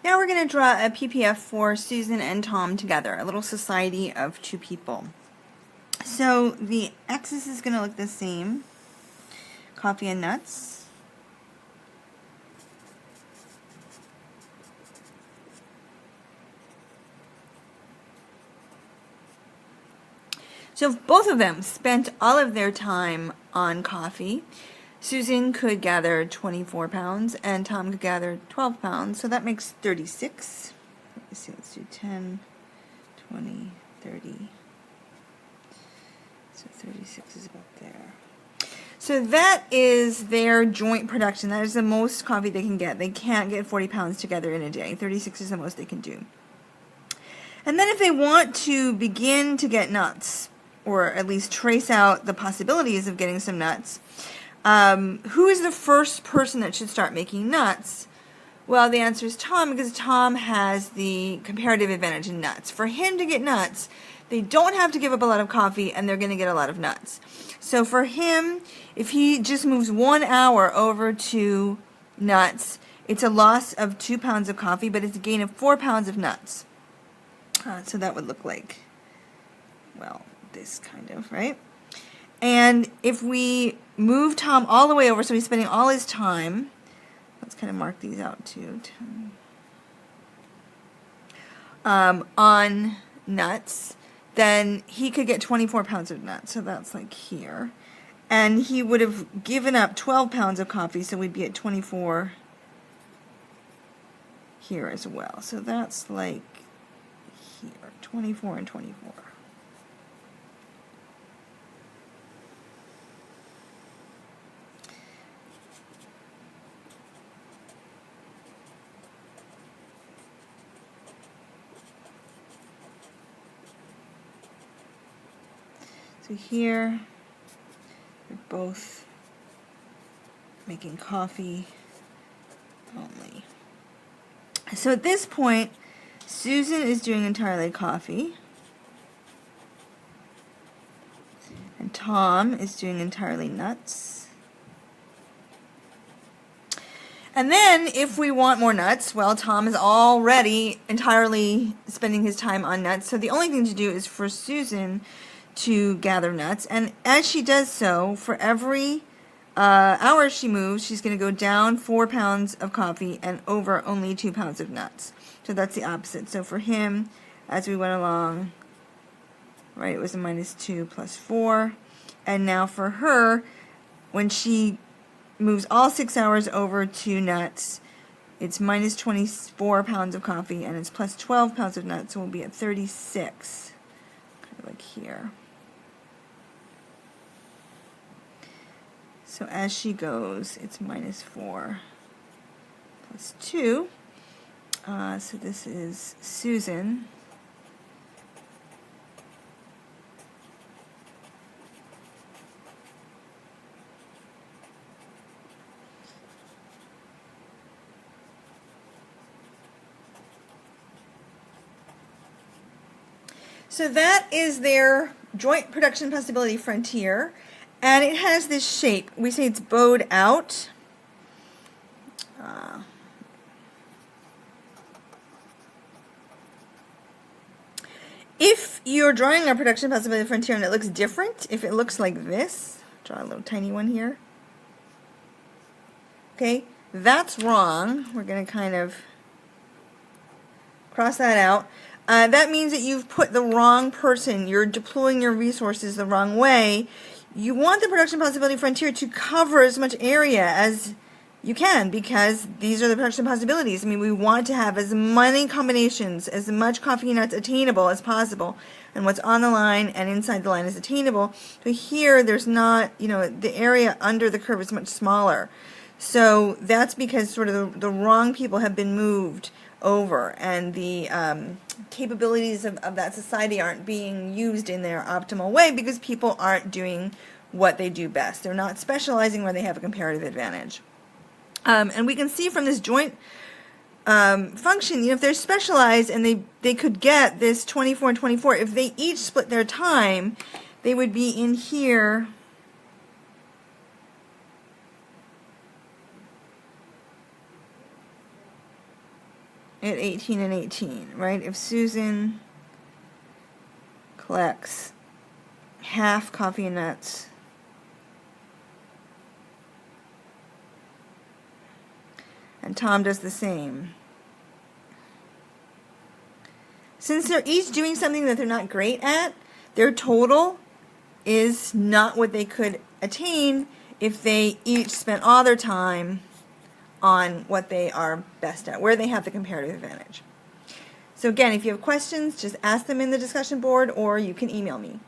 Now we're going to draw a PPF for Susan and Tom together, a little society of two people. So the axis is going to look the same, coffee and nuts. So if both of them spent all of their time on coffee, Susan could gather 24 pounds and Tom could gather 12 pounds, so that makes 36. Let's do 10, 20, 30. So 36 is about there. So that is their joint production. That is the most coffee they can get. They can't get 40 pounds together in a day. 36 is the most they can do. And then if they want to begin to get nuts, or at least trace out the possibilities of getting some nuts, who is the first person that should start making nuts? Well, the answer is Tom, because Tom has the comparative advantage in nuts. For him to get nuts, they don't have to give up a lot of coffee, and they're going to get a lot of nuts. So for him, if he just moves 1 hour over to nuts, it's a loss of 2 pounds of coffee, but it's a gain of 4 pounds of nuts. So that would look like, well, this kind of, right? And if we move Tom all the way over, so he's spending all his time, let's kind of mark these out too, on nuts, then he could get 24 pounds of nuts, so that's like here. And he would have given up 12 pounds of coffee, so we'd be at 24 here as well. So that's like here, 24 and 24. So here, they're both making coffee only. So at this point, Susan is doing entirely coffee, and Tom is doing entirely nuts. And then, if we want more nuts, well, Tom is already entirely spending his time on nuts, so the only thing to do is for Susan to gather nuts, and as she does so, for every hour she moves, she's going to go down 4 pounds of coffee and over only 2 pounds of nuts. So that's the opposite. So for him, as we went along, right, it was a -2 plus 4, and now for her, when she moves all 6 hours over to nuts, it's -24 pounds of coffee and it's plus 12 pounds of nuts, so we'll be at 36, kind of like here. So as she goes, it's -4 plus 2. So this is Susan. So that is their joint production possibility frontier. And it has this shape. We say it's bowed out. If you're drawing a production possibility frontier and it looks different, if it looks like this, draw a little tiny one here. Okay, that's wrong. We're going to kind of cross that out. That means that you've put the wrong person. You're deploying your resources the wrong way. You want the production possibility frontier to cover as much area as you can, because these are the production possibilities. I mean, we want to have as many combinations, as much coffee and nuts attainable as possible, and what's on the line and inside the line is attainable. But here, there's not, the area under the curve is much smaller. So that's because sort of the wrong people have been moved over, and the capabilities of that society aren't being used in their optimal way because people aren't doing what they do best. They're not specializing where they have a comparative advantage. And we can see from this joint function, if they're specialized and they could get this 24 and 24, if they each split their time, they would be in here. at 18 and 18, right? If Susan collects half coffee and nuts and Tom does the same. Since they're each doing something that they're not great at, their total is not what they could attain if they each spent all their time on what they are best at, where they have the comparative advantage. So again, if you have questions, just ask them in the discussion board or you can email me.